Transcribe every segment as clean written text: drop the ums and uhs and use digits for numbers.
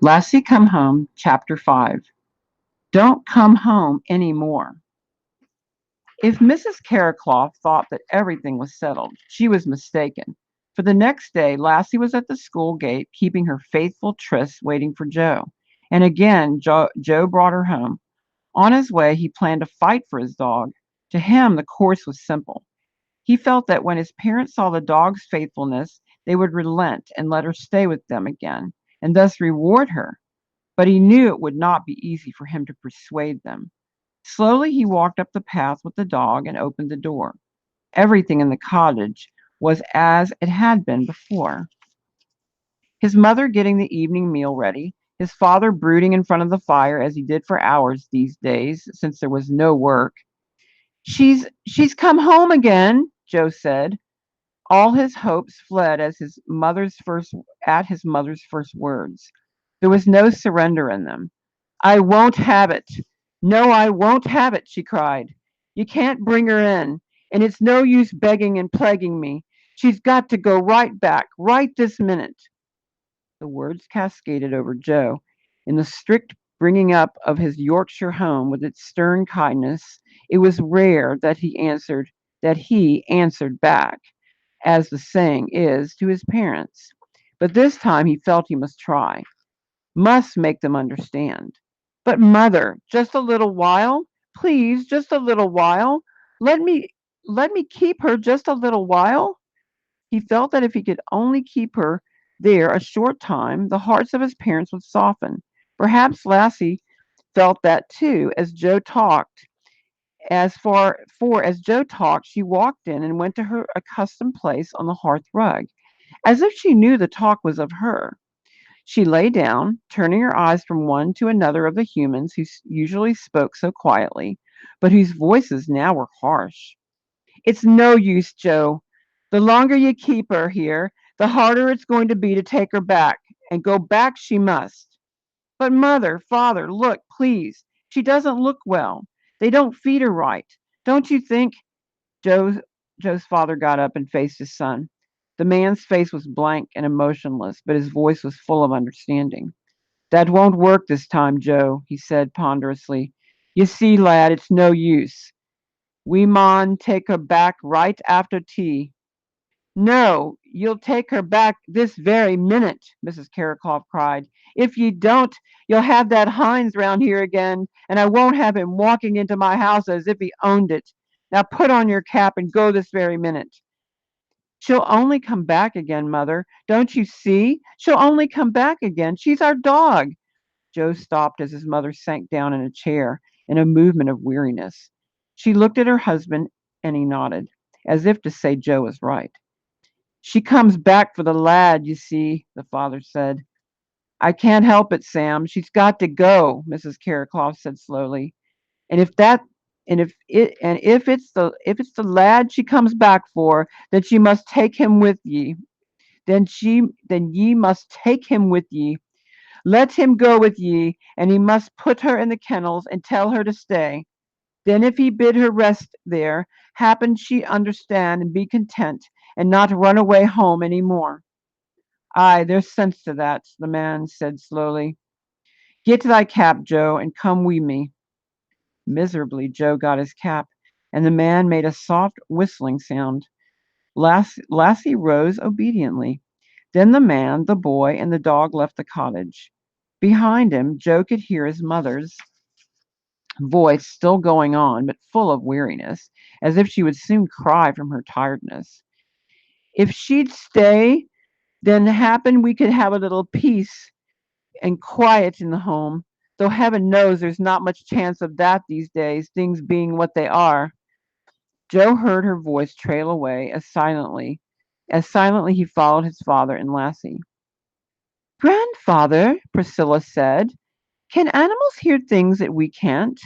Lassie Come Home, Chapter 5. Don't come home any more. If Mrs. Carraclough thought that everything was settled, she was mistaken. For the next day, Lassie was at the school gate, keeping her faithful tryst, waiting for Joe. And again, Joe brought her home. On his way, he planned to fight for his dog. To him, the course was simple. He felt that when his parents saw the dog's faithfulness, they would relent and let her stay with them again, and thus reward her. But he knew it would not be easy for him to persuade them. Slowly he walked up the path with the dog and opened the door. Everything in the cottage was as it had been before. His mother getting the evening meal ready, his father brooding in front of the fire as he did for hours these days since there was no work. She's come home again, Joe said. All his hopes fled at his mother's first words. There was no surrender in them. I won't have it. No, I won't have it, she cried. You can't bring her in, and it's no use begging and plaguing me. She's got to go right back, right this minute. The words cascaded over Joe. In the strict bringing up of his Yorkshire home with its stern kindness, it was rare that he answered back, as the saying is, to his parents. But this time he felt he must try, must make them understand. But mother, just a little while, please, just a little while. Let me let me keep her just a little while. He felt that if he could only keep her there a short time, the hearts of his parents would soften. Perhaps Lassie felt that too, as Joe talked. As Joe talked, she walked in and went to her accustomed place on the hearth rug, as if she knew the talk was of her. She lay down, turning her eyes from one to another of the humans who usually spoke so quietly, but whose voices now were harsh. It's no use, Joe. The longer you keep her here, the harder it's going to be to take her back, and go back she must. But mother, father, look, please. She doesn't look well. They don't feed her right. Don't you think? Joe's Joe's father got up and faced his son. The man's face was blank and emotionless, but his voice was full of understanding. That won't work this time, Joe, he said ponderously. You see, lad, it's no use. We maun take her back right after tea. No, you'll take her back this very minute, Mrs. Karakov cried. If ye don't, you'll have that Hines round here again, and I won't have him walking into my house as if he owned it. Now put on your cap and go this very minute. She'll only come back again, mother. Don't you see? She'll only come back again. She's our dog. Joe stopped as his mother sank down in a chair in a movement of weariness. She looked at her husband, and he nodded, as if to say Joe was right. She comes back for the lad, you see, the father said. I can't help it, Sam. She's got to go, Mrs. Carraclough said slowly. And if that and if it's the lad she comes back for, then she must take him with ye. Then ye must take him with ye. Let him go with ye, and he must put her in the kennels and tell her to stay. Then if he bid her rest there, happen she understand and be content, and not run away home any more. Ay, there's sense to that, the man said slowly. Get thy cap, Joe, and come wi' me. Miserably, Joe got his cap, and the man made a soft whistling sound. Lassie rose obediently. Then the man, the boy, and the dog left the cottage. Behind him, Joe could hear his mother's voice still going on, but full of weariness, as if she would soon cry from her tiredness. If she'd stay, then happen we could have a little peace and quiet in the home, though heaven knows there's not much chance of that these days, things being what they are. Joe heard her voice trail away as silently he followed his father and Lassie. Grandfather, Priscilla said, can animals hear things that we can't?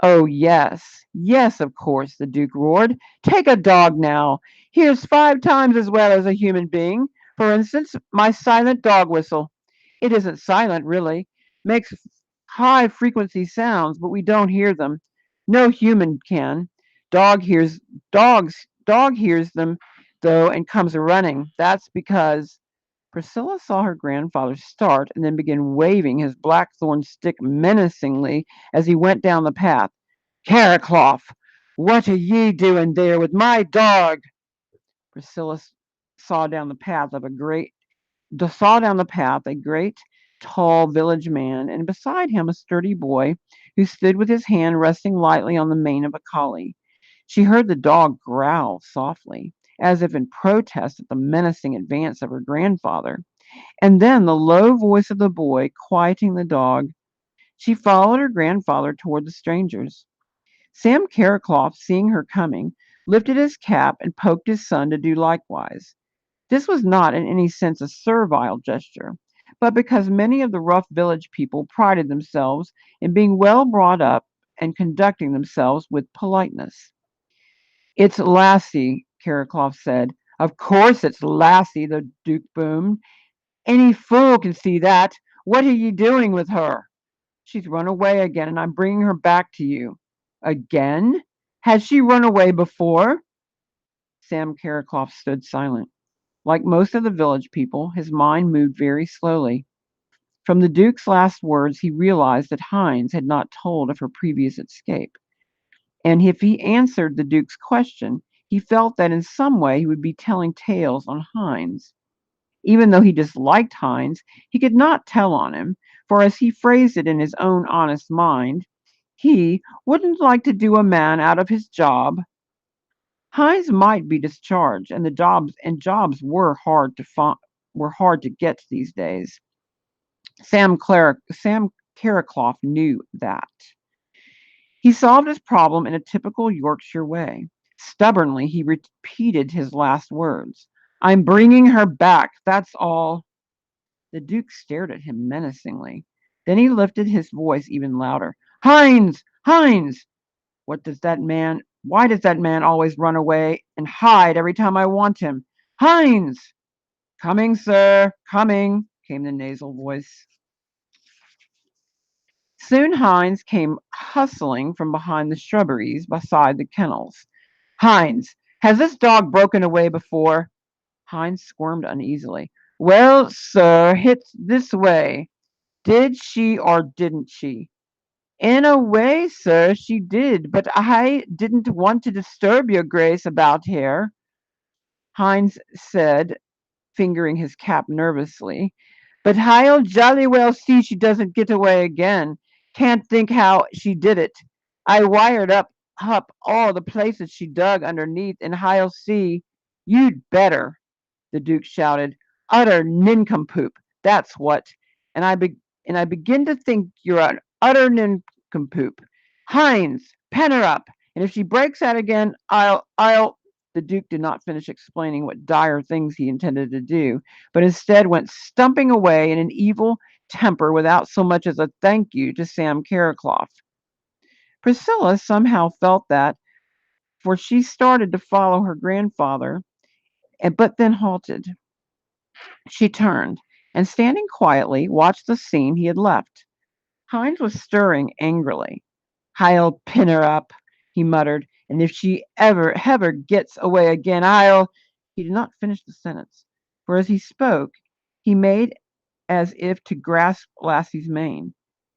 Oh, yes, yes, of course, the Duke roared. Take a dog now. Hears 5 times as well as a human being. For instance, my silent dog whistle. It isn't silent, really. Makes high frequency sounds, but we don't hear them. No human can. Dog hears them though and comes running. That's because Priscilla saw her grandfather start and then begin waving his blackthorn stick menacingly as he went down the path. Carracloth, what are ye doing there with my dog? Priscilla saw down the path of a great saw down the path a great, tall village man, and beside him a sturdy boy who stood with his hand resting lightly on the mane of a collie. She heard the dog growl softly, as if in protest at the menacing advance of her grandfather, and then the low voice of the boy quieting the dog. She followed her grandfather toward the strangers. Sam Carracloff, seeing her coming, lifted his cap and poked his son to do likewise. This was not in any sense a servile gesture, but because many of the rough village people prided themselves in being well brought up and conducting themselves with politeness. It's Lassie, Carracloff said. Of course it's Lassie, the Duke boomed. Any fool can see that. What are you doing with her? She's run away again, and I'm bringing her back to you. Again? Has she run away before? Sam Carracloff stood silent. Like most of the village people, his mind moved very slowly. From the Duke's last words, he realized that Hines had not told of her previous escape, and if he answered the Duke's question, he felt that in some way he would be telling tales on Hines. Even though he disliked Hines, he could not tell on him, for as he phrased it in his own honest mind, he wouldn't like to do a man out of his job. Hines might be discharged, and the jobs were hard to get these days. Sam Carracloff knew that. He solved his problem in a typical Yorkshire way. Stubbornly, he repeated his last words. I'm bringing her back, that's all. The Duke stared at him menacingly. Then he lifted his voice even louder. Hines! Hines! Why does that man always run away and hide every time I want him? Hines! Coming, sir, coming, came the nasal voice. Soon Hines came hustling from behind the shrubberies beside the kennels. Hines, has this dog broken away before? Hines squirmed uneasily. Well, sir, it's this way. Did she or didn't she? In a way, sir, she did, but I didn't want to disturb your grace about here, Hines said, fingering his cap nervously. But I'll jolly well see she doesn't get away again. Can't think how she did it. I wired up all the places she dug underneath, and I'll see. You'd better, the Duke shouted. Utter nincompoop, that's what. And I begin to think you're an utter nincompoop. Hines, pen her up, and if she breaks out again, I'll. The Duke did not finish explaining what dire things he intended to do, but instead went stumping away in an evil temper without so much as a thank you to Sam Carracloff. Priscilla somehow felt that, for she started to follow her grandfather, but then halted. She turned, and standing quietly, watched the scene he had left. Hines was stirring angrily. I'll pin her up, he muttered, and if she ever gets away again, I'll. He did not finish the sentence, for as he spoke, he made as if to grasp Lassie's mane.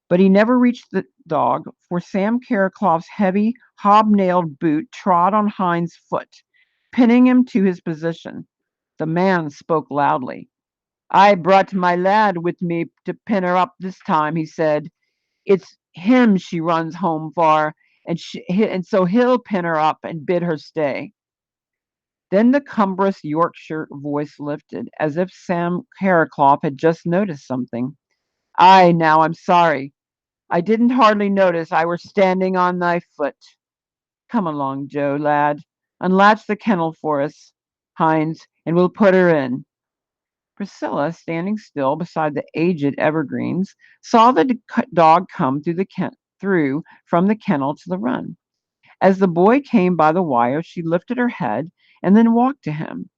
But he never reached the dog, for Sam Carracloff's heavy, hobnailed boot trod on Hines' foot, pinning him to his position. The man spoke loudly. I brought my lad with me to pin her up this time, he said. It's him she runs home for, and so he'll pin her up and bid her stay. Then the cumbrous Yorkshire voice lifted, as if Sam Carracloff had just noticed something. Aye, now I'm sorry. I didn't hardly notice I were standing on thy foot. Come along, Joe, lad. Unlatch the kennel for us, Hines, and we'll put her in. Priscilla, standing still beside the aged evergreens, saw the dog come through from the kennel to the run. As the boy came by the wire, she lifted her head and then walked to him.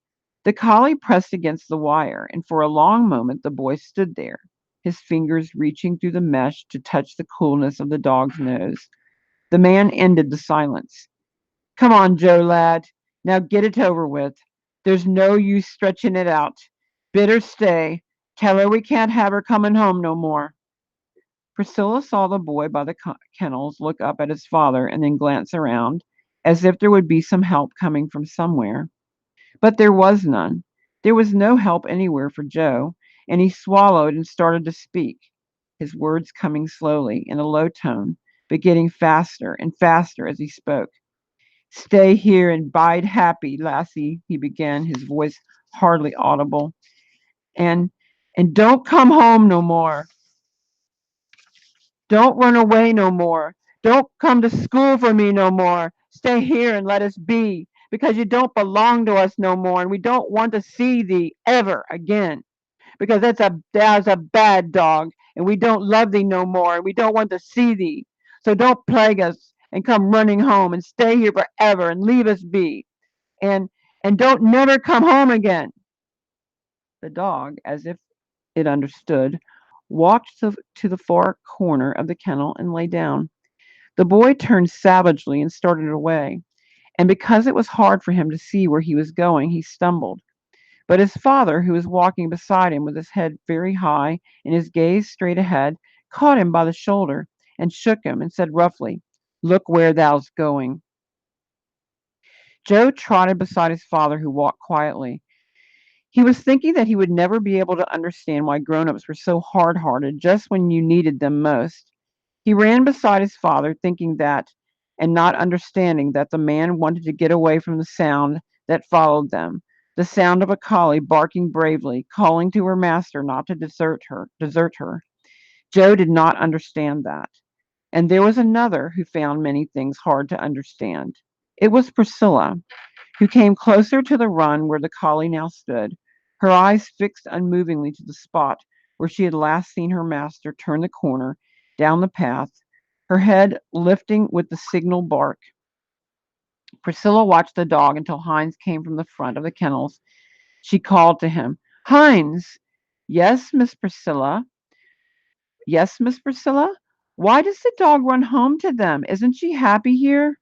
The collie pressed against the wire, and for a long moment the boy stood there, his fingers reaching through the mesh to touch the coolness of the dog's nose. The man ended the silence. Come on, Joe, lad. Now get it over with. There's no use stretching it out. Bid her stay. Tell her we can't have her coming home no more." Priscilla saw the boy by the kennels look up at his father and then glance around, as if there would be some help coming from somewhere. But there was none. There was no help anywhere for Joe, and he swallowed and started to speak, his words coming slowly, in a low tone, but getting faster and faster as he spoke. "Stay here and bide happy, lassie," he began, his voice hardly audible. "And and don't come home no more. Don't run away no more. Don't come to school for me no more. Stay here and let us be, because you don't belong to us no more, and we don't want to see thee ever again, because that's a bad dog, and we don't love thee no more, and we don't want to see thee. So don't plague us and come running home and stay here forever and leave us be, and don't never come home again." The dog, as if it understood, walked to the far corner of the kennel and lay down. The boy turned savagely and started away, and because it was hard for him to see where he was going, he stumbled. But his father, who was walking beside him with his head very high and his gaze straight ahead, caught him by the shoulder and shook him and said roughly, "Look where thou's going." Joe trotted beside his father, who walked quietly. He was thinking that he would never be able to understand why grown-ups were so hard-hearted just when you needed them most. He ran beside his father, thinking that, and not understanding that the man wanted to get away from the sound that followed them, the sound of a collie barking bravely, calling to her master not to desert her. Joe did not understand that. And there was another who found many things hard to understand. It was Priscilla, who came closer to the run where the collie now stood, her eyes fixed unmovingly to the spot where she had last seen her master turn the corner down the path, her head lifting with the signal bark. Priscilla watched the dog until Heinz came from the front of the kennels. She called to him, "Heinz!" "Yes, Miss Priscilla." "Yes, Miss Priscilla? Why does the dog run home to them? Isn't she happy here?"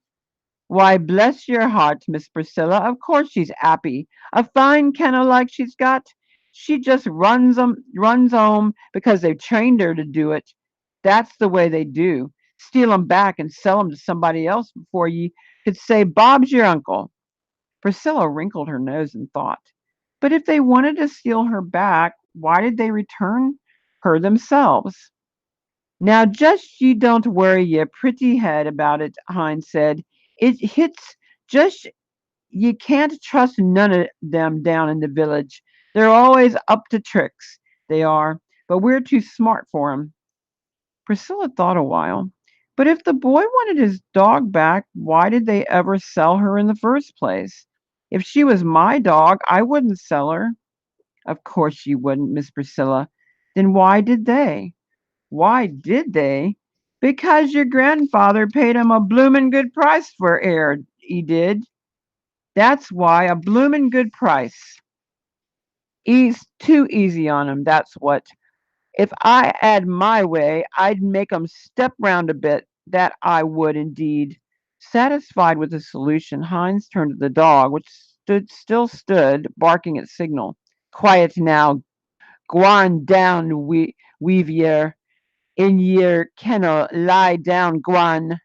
"Why, bless your heart, Miss Priscilla, of course she's 'appy. A fine kennel like she's got. She just runs 'ome because they've trained her to do it. That's the way they do. Steal 'em back and sell 'em to somebody else before ye could say Bob's your uncle." Priscilla wrinkled her nose in thought. But if they wanted to steal her back, why did they return her themselves? "Now just you don't worry your pretty head about it," Hines said. "It hits just you can't trust none of them down in the village. They're always up to tricks, they are, but we're too smart for 'em." Priscilla thought a while. But if the boy wanted his dog back, why did they ever sell her in the first place? If she was my dog, I wouldn't sell her. Of course you wouldn't, Miss Priscilla. Then why did they? Why did they? Because your grandfather paid 'em a bloomin' good price for air, he did. That's why, a bloomin' good price. Ease too easy on 'em, that's what. If I 'ad my way, I'd make 'em step round a bit, that I would indeed." Satisfied with the solution, Heinz turned to the dog, which still stood, barking its signal. "Quiet now. G'wan down, weave yer. In yer kennel, lie down, g'wan."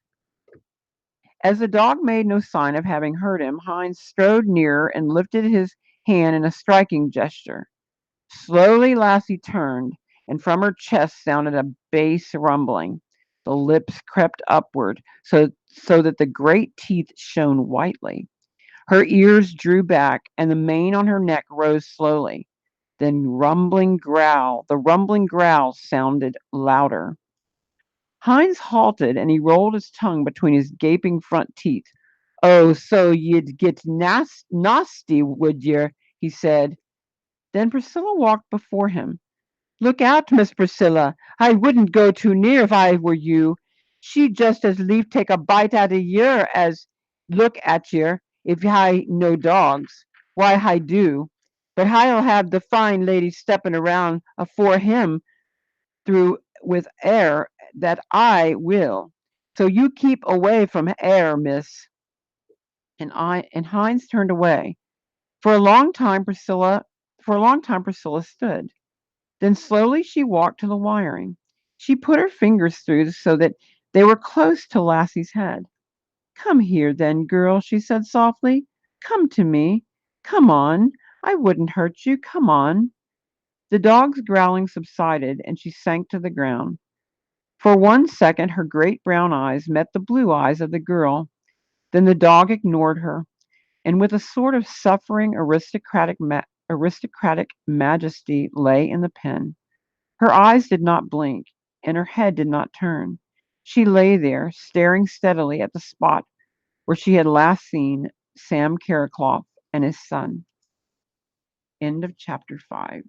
As the dog made no sign of having heard him, Heinz strode nearer and lifted his hand in a striking gesture. Slowly Lassie turned, and from her chest sounded a bass rumbling. The lips crept upward so that the great teeth shone whitely. Her ears drew back, and the mane on her neck rose slowly. Then the rumbling growl sounded louder. Heinz halted, and he rolled his tongue between his gaping front teeth. "Oh, so ye'd get nasty, would yer?" he said. Then Priscilla walked before him. "Look out, Miss Priscilla. I wouldn't go too near if I were you. She'd just as lief take a bite out of yer as look at yer, if hi no dogs. Why, hi do. But hi'll have the fine lady steppin' around afore him through with air, that I will. So you keep away from air, miss." And Heinz turned away. For a long time For a long time Priscilla stood. Then slowly she walked to the wiring. She put her fingers through so that they were close to Lassie's head. "Come here, then, girl," she said softly. "Come to me. Come on. I wouldn't hurt you. Come on." The dog's growling subsided, and she sank to the ground. For 1 second her great brown eyes met the blue eyes of the girl. Then the dog ignored her, and with a sort of suffering aristocratic majesty lay in the pen. Her eyes did not blink, and her head did not turn. She lay there, staring steadily at the spot where she had last seen Sam Carraclough and his son. End of chapter 5.